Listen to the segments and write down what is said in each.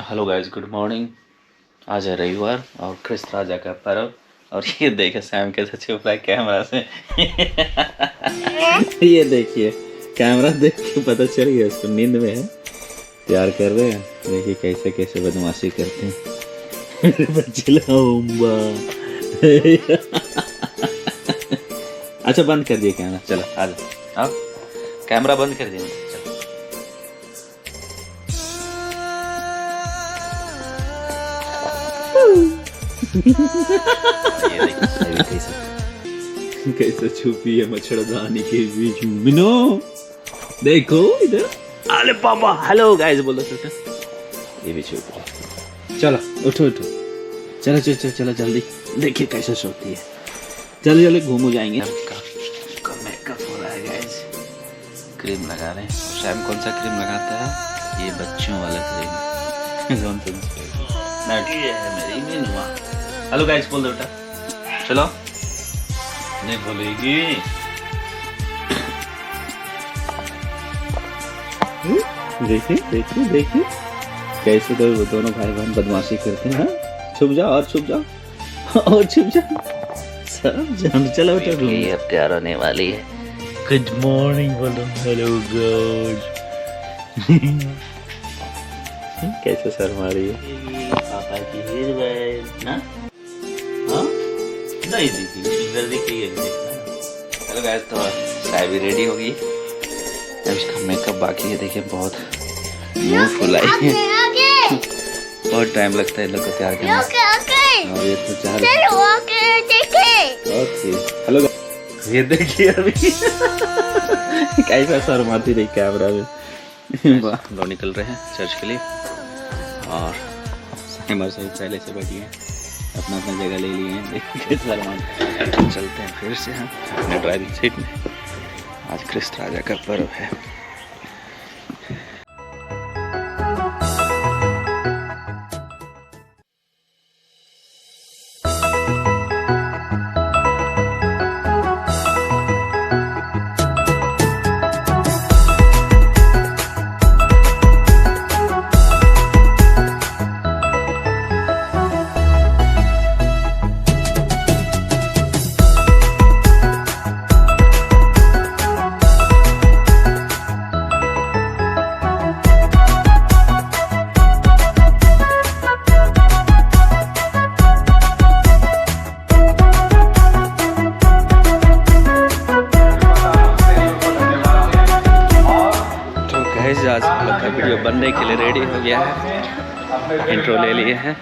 Hello guys, good morning. आज है रविवार और कृष्ण राजा का पर्व। और ये देखिए सैम कैसे छुप रहा है कैमरा से। ये देखिए, कैमरा देख के पता चल गया उसको नींद में है। प्यार कर रहे हैं, देखिए कैसे कैसे बदमाशी करते हैं। मेरे बच्चे लाऊंगा। अच्छा बंद कर दिए कैमरा, चलो आ जाओ। अब कैमरा बंद कर दिया, चलो। ये देखिए कैसे कैसे छुपी है मच्छरदानी के बीच में। मिनो देखो इधर। अरे पापा हेलो गाइस बोलो तो। ये भी छुप है। चलो उठो उठो, चलो चलो चलो चलो जल्दी। देखिए कैसे सोती है। चलो चलो घूम जाएंगे। मेकअप हो रहा है गाइस, क्रीम लगा रहे हैं। शैम कौन सा क्रीम लगाता है? ये बच्चों वाला क्रीम। ये है मेरी मीनुआ। हेलो गाइस बोल दो बेटा। चलो नहीं बोलेगी। देखिए देखिए देखिए कैसे तो दोनों भाई बहन बदमाशी करते हैं। छुप जाओ और छुप जाओ और छुप जाओ सब जान। चलो बेटा ये अब तैयार होने वाली है। गुड मॉर्निंग बोलो। Hello good. कैसे शर्मा रही है पापा की हीर बहन ना। हाँ नहीं दीदी इधर देखिए। हेलो गाइस, तो चाय भी रेडी होगी। अब इसका मेकअप बाकी है। देखिए बहुत मुंह फुलाई है। बहुत टाइम लगता है इन लोग को तैयार करने में। और ये तो चार ओके। हेलो ये देखिए अभी कैसा शर्माती रही कैमरा में। लोग निकल रहे हैं चर्च के लिए और साइमर से पहले से बैठी हैं, अपना अपना जगह ले लिए हैं। देखिए चलते हैं फिर से हम अपने ड्राइविंग सीट में। आज कृष्ण राजा का पर्व है। आज हम लोग का वीडियो बनने के लिए रेडी हो गया है। इंट्रो ले लिए हैं।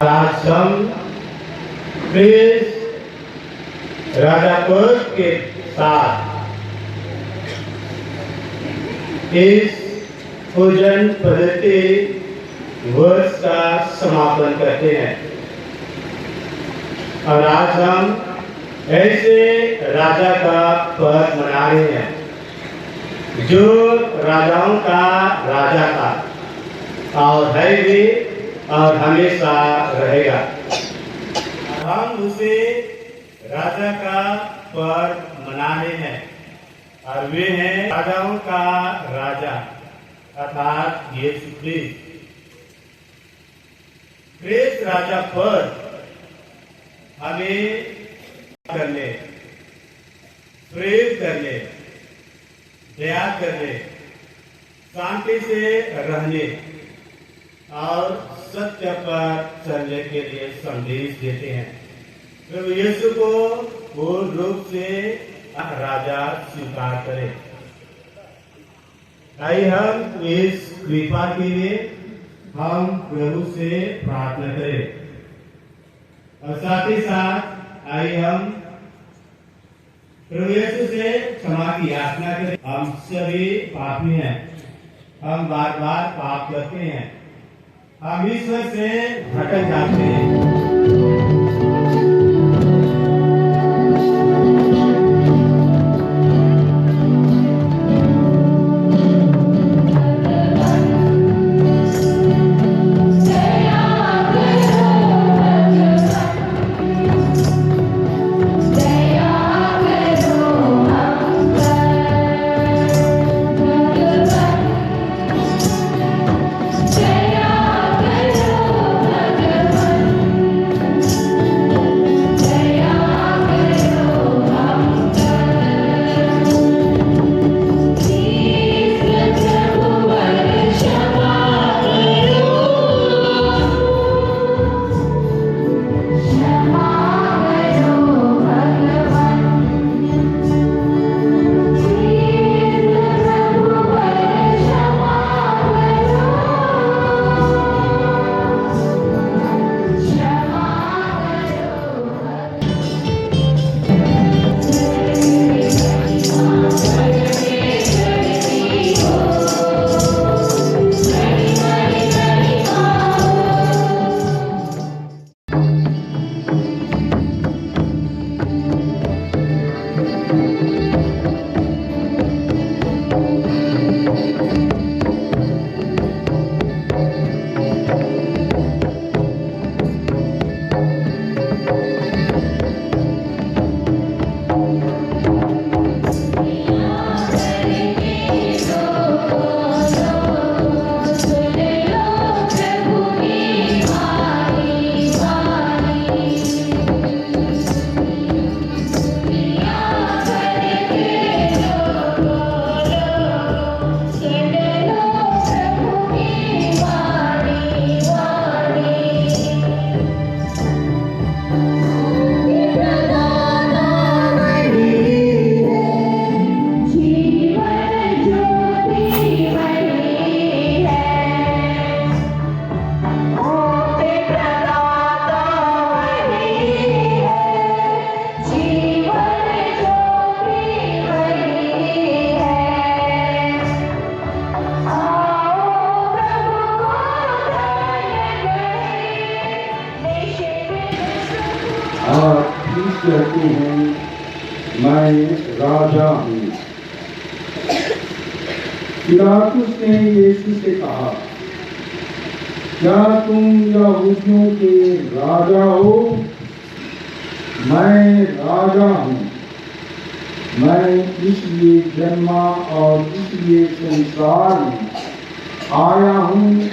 आज हम राजा पद के साथ इस पूजन पद्धति वर्ष का समापन करते हैं। और आज हम ऐसे राजा का पर्व मना रहे हैं जो राजाओं का राजा था और है भी और हमेशा रहेगा। हम उसे राजा का पर्व मना रहे हैं और वे हैं राजाओं का राजा अर्थात यीशु ख्रीस्त राजा पर्व हमें करने, प्रेम करने, दया करने, शांति से रहने और सत्य पर चलने के लिए संदेश देते हैं। प्रभु यीशु को पूर्ण रूप से राजा स्वीकार करें। आइए हम इस कृपा के लिए हम प्रभु से प्रार्थना करें और साथ ही साथ आइए हम प्रभु यीशु से क्षमा की याचना करें। हम सभी पापी हैं, हम बार बार पाप करते हैं, हम ईश्वर से भटक जाते हैं। कहते हैं मैं राजा हूँ। पिलातुस ने यीशु से कहा, क्या तुम यहूदियों के राजा हो? मैं राजा हूँ। मैं इसलिए जन्मा और इसलिए संसार में आया हूँ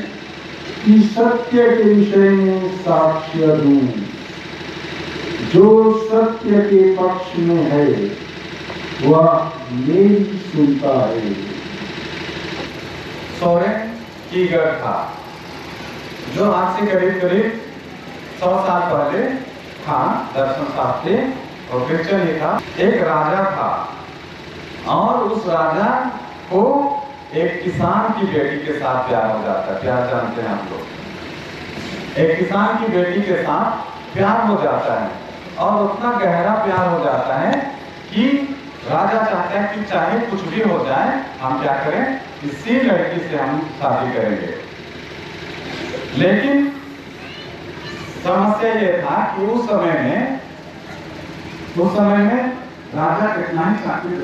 कि सत्य के विषय में साक्ष्य दूं। जो सत्य के पक्ष में है वह मेरी सुनता है। सोरेन कीगर था जो आज से करीब 100 साल पहले था दर्शन शास्त्री और पिक्चर ये था। एक राजा था और उस राजा को एक किसान की बेटी के साथ प्यार हो जाता है। प्यार जानते हैं हम लोग। एक किसान की बेटी के साथ प्यार हो जाता है और उतना गहरा प्यार हो जाता है कि राजा चाहता है कि चाहे कुछ भी हो जाए हम क्या करें, इसी लड़की से हम शादी करेंगे। लेकिन समस्या ये था कि उस समय में राजा कितना ही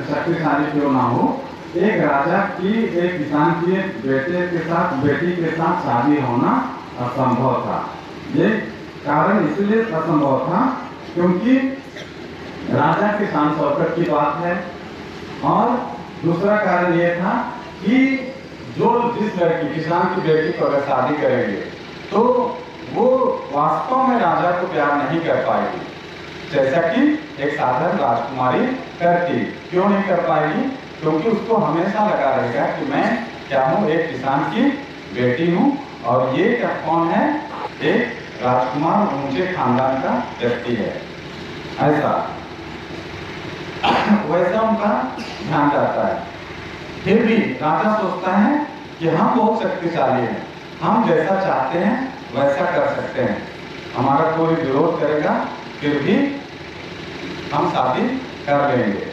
शक्तिशाली क्यों ना हो, एक राजा की एक किसान के बेटी के साथ शादी होना असंभव था। ये कारण इसलिए असंभव था क्योंकि राजा के शान शौकत की बात है, और दूसरा कारण ये था कि जिस लड़की किसान की बेटी को अगर शादी करेंगे तो वो वास्तव में राजा को प्यार नहीं कर पाएगी, जैसा कि एक साधारण राजकुमारी करती। क्यों नहीं कर पाएगी? क्योंकि उसको हमेशा लगा रहेगा कि मैं क्या हूँ, एक किसान की बेटी हूँ, और ये क्या कौन है, एक राजकुमार ऊंचे खानदान का व्यक्ति है। ऐसा वैसा उनका ध्यान जाता है। फिर भी राजा सोचता है कि हम बहुत शक्तिशाली हैं, हम जैसा चाहते हैं वैसा कर सकते हैं, हमारा कोई विरोध करेगा फिर भी हम शादी कर लेंगे।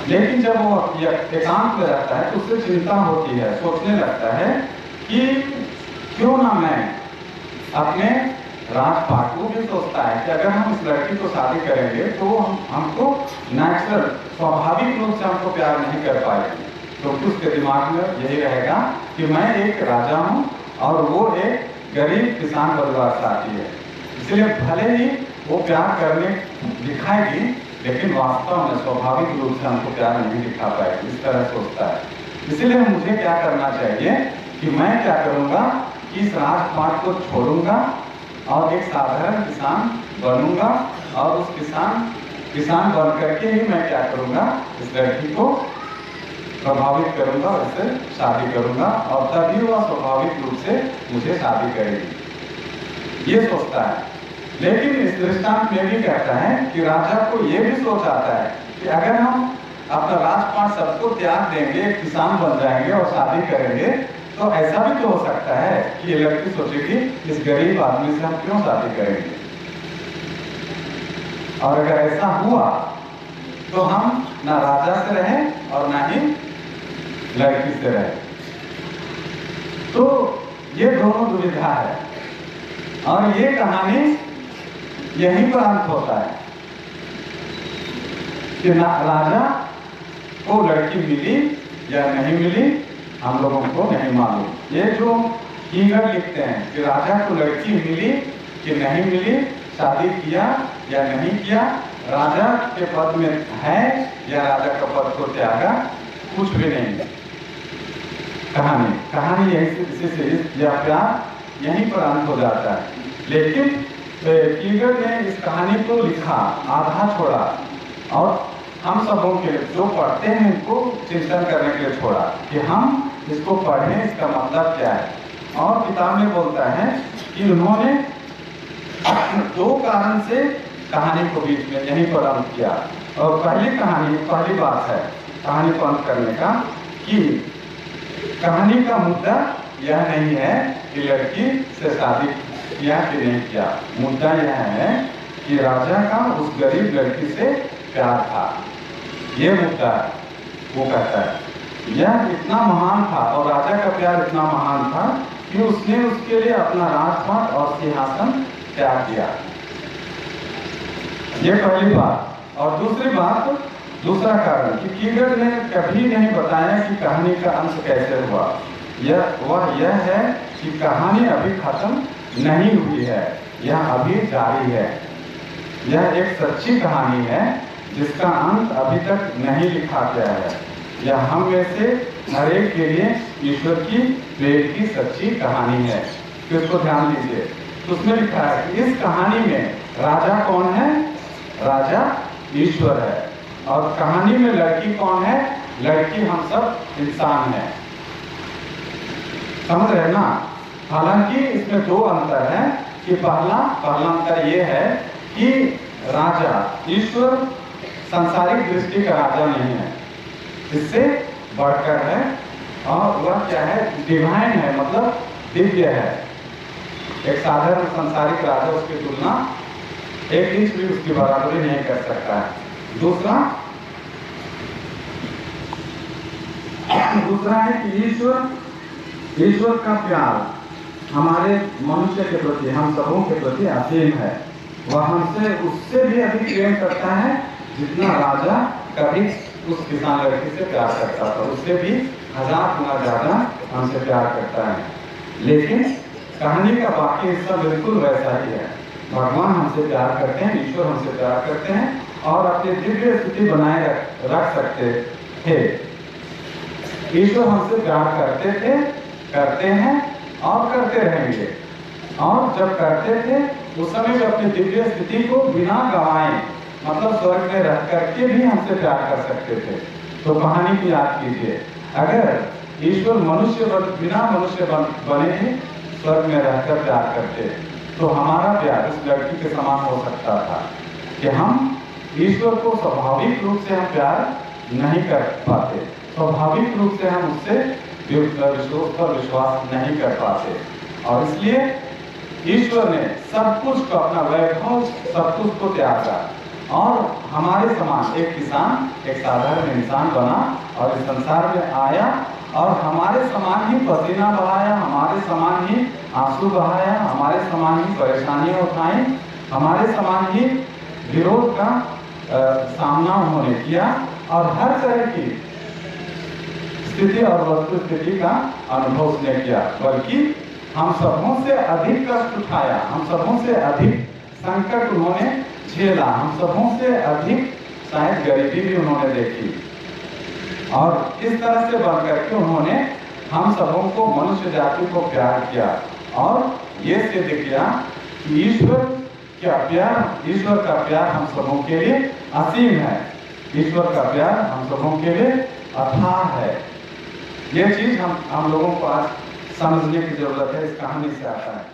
लेकिन जब वो एकांत में रहता है तो उससे चिंता होती है, सोचने लगता है कि क्यों ना मैं अपने राजपाट को भी सोचता है कि अगर हम इस लड़की को शादी करेंगे तो हमको नेचुरल स्वाभाविक रूप से हमको प्यार नहीं कर पाएगी, क्योंकि उसके दिमाग में यही रहेगा कि मैं एक राजा हूँ और वो एक गरीब किसान परिवार से आती है, इसलिए भले ही वो प्यार करने दिखाएगी लेकिन वास्तव में स्वाभाविक रूप से हमको प्यार नहीं दिखा पाएगी, इस तरह सोचता है। इसलिए मुझे क्या करना चाहिए कि मैं क्या करूँगा कि इस राजपाट को छोड़ूंगा और एक साधारण किसान बनूंगा, और उस किसान बन करके ही मैं क्या करूंगा, इस लड़की को प्रभावित करूंगा और इससे शादी करूंगा, और तभी वह स्वाभाविक रूप से मुझे शादी करेगी, ये सोचता है। लेकिन इस दृष्टांत में भी कहता है कि राजा को ये भी सोच आता है कि अगर हम अपना राजपाट सबको त्याग देंगे, किसान बन जाएंगे और शादी करेंगे, तो ऐसा भी तो हो सकता है कि ये लड़की सोचेगी इस गरीब आदमी से हम क्यों शादी करेंगे, और अगर ऐसा हुआ तो हम ना राजा से रहें और ना ही लड़की से रहें। तो ये दोनों दुविधा है, और ये कहानी यहीं पर अंत होता है कि ना राजा को लड़की मिली या नहीं मिली हम लोगों को नहीं मालूम। ये जो कीगर लिखते हैं कि राजा को लड़की मिली कि नहीं मिली, शादी किया या नहीं किया, राजा के पद में है या राजा का पद को त्यागा, कुछ भी नहीं। कहानी यही से या प्यार यहीं पर अंत हो जाता है। लेकिन कीगर ने इस कहानी को लिखा, आधा छोड़ा, और हम सबों के जो पढ़ते हैं उनको चिंतन करने के लिए छोड़ा कि हम इसको पढ़ें, इसका मतलब क्या है। और किताब में बोलता है कि उन्होंने दो कारण से कहानी को बीच में यहीं पर अंत किया। और पहली बात है कहानी को अंत करने का कि कहानी का मुद्दा यह नहीं है कि लड़की से शादी किया कि नहीं किया, मुद्दा यह है कि राजा का उस गरीब लड़की से प्यार था, ये मुद्दा है। वो कहता है यह इतना महान था और राजा का प्यार इतना महान था कि उसने उसके लिए अपना राजपाट और सिंहासन त्याग दिया। ये पहली बात। और दूसरी बात, दूसरा कारण कि कीगर ने कभी नहीं बताया कि कहानी का अंत कैसे हुआ। यह है कि कहानी अभी खत्म नहीं हुई है, यह अभी जारी है। यह एक सच्ची कहानी है जिसका अंत अभी तक नहीं लिखा गया है। यह हम में से हर एक के लिए ईश्वर की प्रेम की सच्ची कहानी है। तो इसको ध्यान दीजिए। तो उसमें लिखा है कि इस कहानी में राजा कौन है? राजा ईश्वर है। और कहानी में लड़की कौन है? लड़की हम सब इंसान हैं। समझ रहे ना? हालांकि इसमें दो अंतर है कि पहला अंतर यह है कि राजा ईश्वर सांसारिक दृष्टि का राजा नहीं है, इससे बढ़कर है, और वह क्या है? डिवाइन है, मतलब दिव्य है। एक साधारण संसारिक राजा उसकी तुलना एक इंच भी उसकी बराबरी नहीं कर सकता है। दूसरा है कि ईश्वर का प्यार हमारे मनुष्य के प्रति, हम सबों के प्रति असीम है। वह हमसे उससे भी अधिक प्रेम करता है जितना राजा कभी उस किसान लड़की से प्यार करता था, उससे भी 1000 गुना ज्यादा हमसे प्यार करता है। लेकिन कहानी का बाकी हिस्सा बिल्कुल वैसा ही है। भगवान हमसे प्यार करते हैं, ईश्वर हमसे प्यार करते हैं और अपनी दिव्य स्थिति बनाए रख सकते थे। ईश्वर हमसे प्यार करते थे, करते हैं और करते रहेंगे। और जब करते थे उस समय वे अपनी दिव्य स्थिति को बिना गंवाए, मतलब स्वर्ग में रह करके भी हमसे प्यार कर सकते थे। तो कहानी की याद कीजिए, अगर ईश्वर बिना मनुष्य बने ही स्वर्ग में रहकर प्यार करते तो हमारा प्यार इस लड़की के समान हो सकता था कि हम ईश्वर को स्वाभाविक रूप से हम प्यार नहीं कर पाते, स्वाभाविक रूप से हम उससे विश्वास नहीं कर पाते। और इसलिए ईश्वर ने सब कुछ को, अपना वैभव सब कुछ को त्यागा और हमारे समान एक किसान, एक साधारण इंसान बना और इस संसार में आया और हमारे समान ही पसीना बहाया, हमारे समान ही आंसू बहाया, हमारे समान ही परेशानियां उठाई, हमारे समान ही विरोध का सामना उन्होंने किया और हर तरह की स्थिति और वस्तु स्थिति का अनुभव उसने किया। बल्कि हम सबों से अधिक कष्ट उठाया, हम सबों से अधिक संकट उन्होंने झेला, हम सबों से अधिक शायद गरीबी भी उन्होंने देखी। और इस तरह से बढ़ करके उन्होंने हम सबों को, मनुष्य जाति को प्यार किया और ये सिद्ध किया कि ईश्वर का प्यार हम सबों के लिए असीम है, ईश्वर का प्यार हम सबों के लिए अथाह है। ये चीज हम लोगों को आज समझने की जरूरत है, इस कहानी से आता है।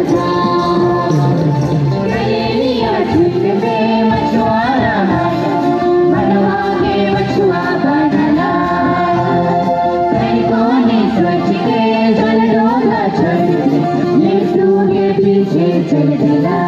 राजा गलेरिया झील में मछुआरा मनवा के मछुआ बनला सैनिकों ने सोच के जल डोला छोड़ यीशु के पीछे चल दिया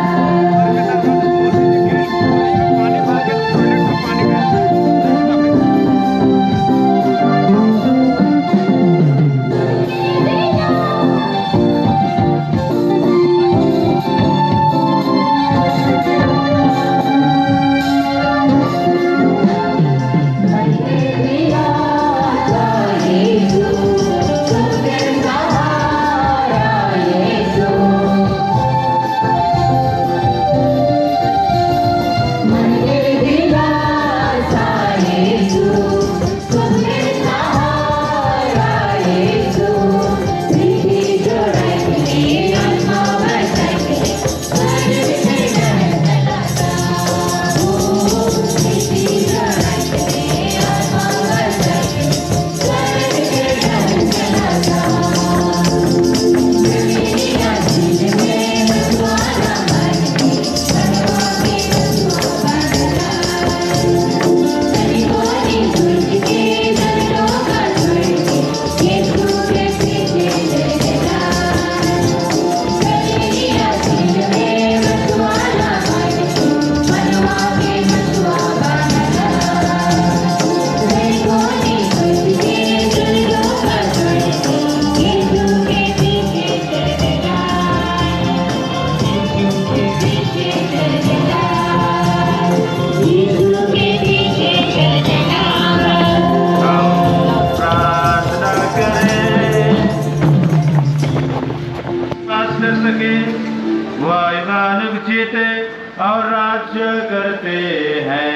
वह मानव जीते और राज्य करते हैं।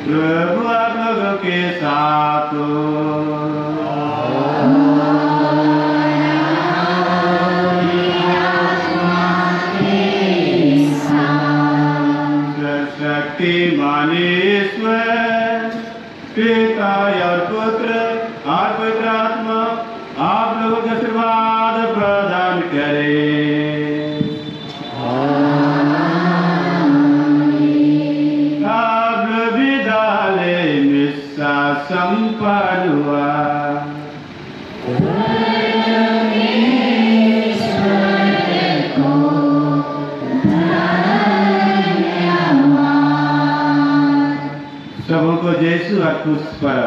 प्रभु आप लोगों के साथ शक्तिमान ईश्वर पिता और पुत्र और पवित्र आत्मा आप लोगों को आशीर्वाद प्रदान करे। अब विद्यालय मिस्सा संपन्न हुआ। सबों को यीशु और क्रूस पर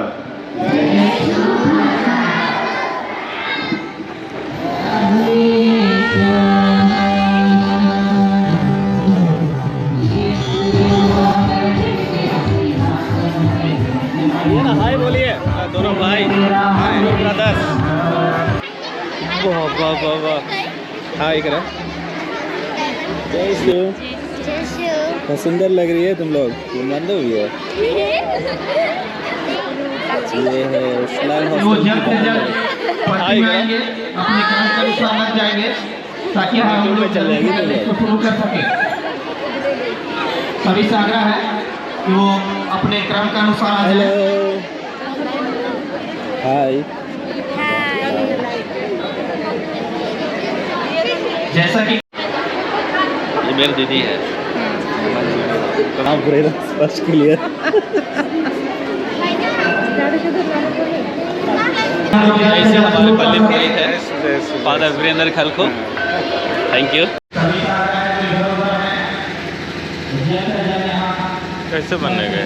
हाय बोलिए दोनों भाई ब्रदर्स। वाह वाह वाह वाह, हाय करा। जयशु बहुत सुंदर लग रही है तुम लोग। मंद हुई है। ये है इस्लाम वो जल्द से जल्द पढ़ते आएंगे, अपने काम के अनुसार लग जाएंगे ताकि हम लोग जल्दी से इसको शुरू कर सकें। सभी से आग्रह है कि वो अपने क्रम के अनुसार आ जाए। Hello hi. जैसा कि ये मेरी दीदी है। आप स्पष्ट क्लियर। ऐसे हमारे पल्ले भाई है फादर वीरेंद्र खलखो। Thank you. कैसे बनने गए?